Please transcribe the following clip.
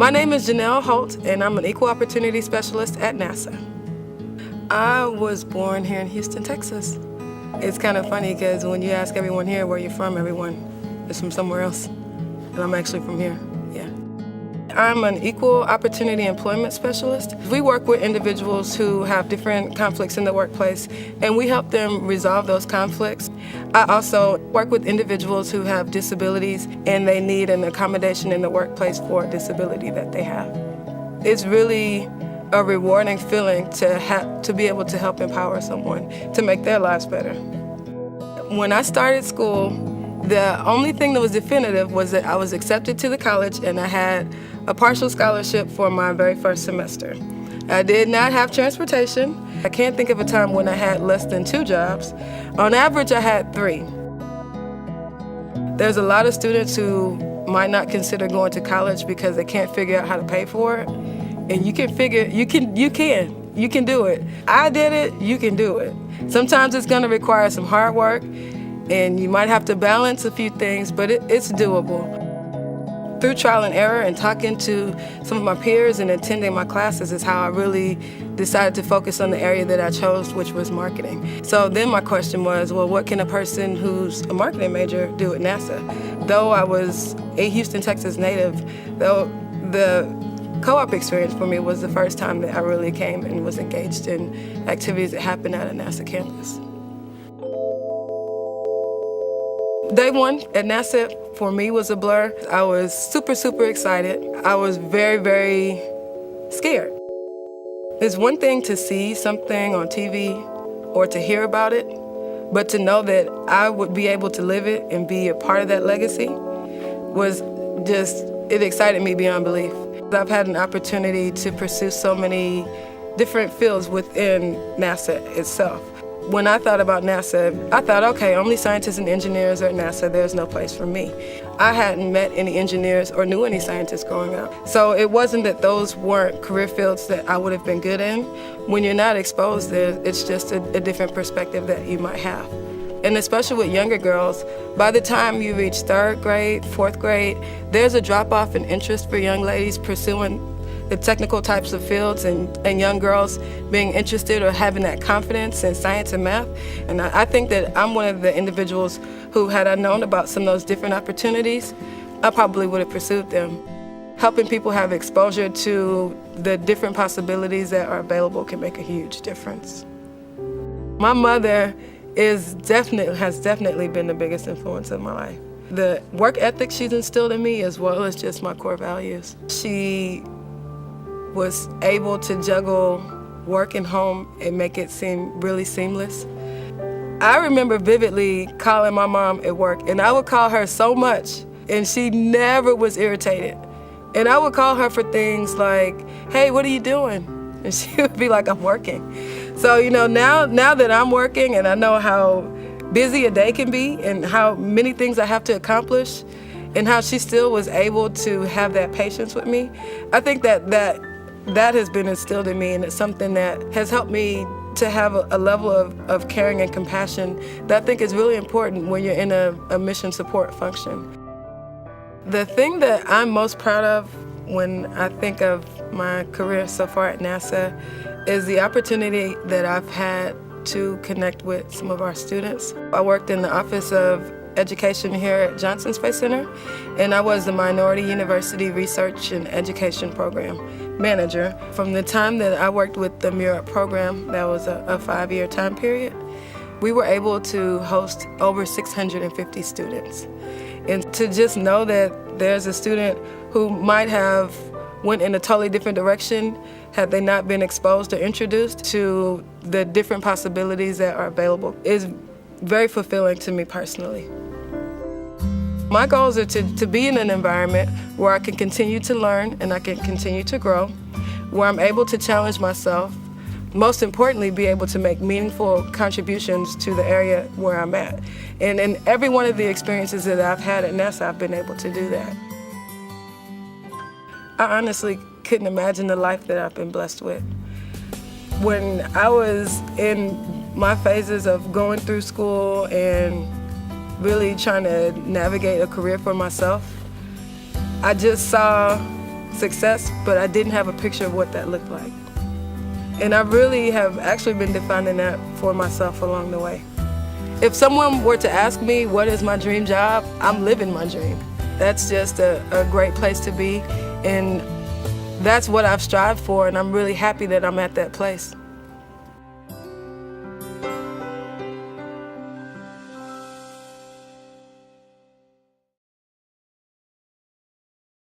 My name is Janelle Holt, and I'm an Equal Opportunity Specialist at NASA. I was born here in Houston, Texas. It's kind of funny because when you ask everyone here where you're from, everyone is from somewhere else. And I'm actually from here, yeah. I'm an Equal Opportunity Employment Specialist. We work with individuals who have different conflicts in the workplace, and we help them resolve those conflicts. I also work with individuals who have disabilities and they need an accommodation in the workplace for a disability that they have. It's really a rewarding feeling to be able to help empower someone to make their lives better. When I started school, the only thing that was definitive was that I was accepted to the college and I had a partial scholarship for my very first semester. I did not have transportation. I can't think of a time when I had less than 2 jobs. On average, I had 3. There's a lot of students who might not consider going to college because they can't figure out how to pay for it. And you can do it. I did it, you can do it. Sometimes it's gonna require some hard work and you might have to balance a few things, but it's doable. Through trial and error and talking to some of my peers and attending my classes is how I really decided to focus on the area that I chose, which was marketing. So then my question was, well, what can a person who's a marketing major do at NASA? Though I was a Houston, Texas native, though the co-op experience for me was the first time that I really came and was engaged in activities that happened at a NASA campus. Day one at NASA for me was a blur. I was super, super excited. I was very, very scared. It's one thing to see something on TV or to hear about it, but to know that I would be able to live it and be a part of that legacy was just, it excited me beyond belief. I've had an opportunity to pursue so many different fields within NASA itself. When I thought about NASA, I thought, okay, only scientists and engineers are at NASA, there's no place for me. I hadn't met any engineers or knew any scientists growing up. So it wasn't that those weren't career fields that I would have been good in. When you're not exposed there, it's just a different perspective that you might have. And especially with younger girls, by the time you reach 3rd grade, 4th grade, there's a drop-off in interest for young ladies pursuing the technical types of fields and young girls being interested or having that confidence in science and math. And I think that I'm one of the individuals who, had I known about some of those different opportunities, I probably would have pursued them. Helping people have exposure to the different possibilities that are available can make a huge difference. My mother has definitely been the biggest influence in my life. The work ethic she's instilled in me, as well as just my core values. She was able to juggle work and home and make it seem really seamless. I remember vividly calling my mom at work, and I would call her so much, and she never was irritated. And I would call her for things like, hey, what are you doing? And she would be like, I'm working. So, now that I'm working and I know how busy a day can be and how many things I have to accomplish and how she still was able to have that patience with me, I think that has been instilled in me, and it's something that has helped me to have a level of caring and compassion that I think is really important when you're in a mission support function. The thing that I'm most proud of when I think of my career so far at NASA is the opportunity that I've had to connect with some of our students. I worked in the Office of Education here at Johnson Space Center, and I was the Minority University Research and Education Program Manager. From the time that I worked with the MURAP program, that was a 5-year time period, we were able to host over 650 students. And to just know that there's a student who might have went in a totally different direction had they not been exposed or introduced to the different possibilities that are available is very fulfilling to me personally. My goals are to be in an environment where I can continue to learn and I can continue to grow, where I'm able to challenge myself, most importantly, be able to make meaningful contributions to the area where I'm at. And in every one of the experiences that I've had at NASA, I've been able to do that. I honestly couldn't imagine the life that I've been blessed with. When I was in my phases of going through school and really trying to navigate a career for myself, I just saw success, but I didn't have a picture of what that looked like. And I really have actually been defining that for myself along the way. If someone were to ask me what is my dream job, I'm living my dream. That's just a great place to be, and that's what I've strived for, and I'm really happy that I'm at that place.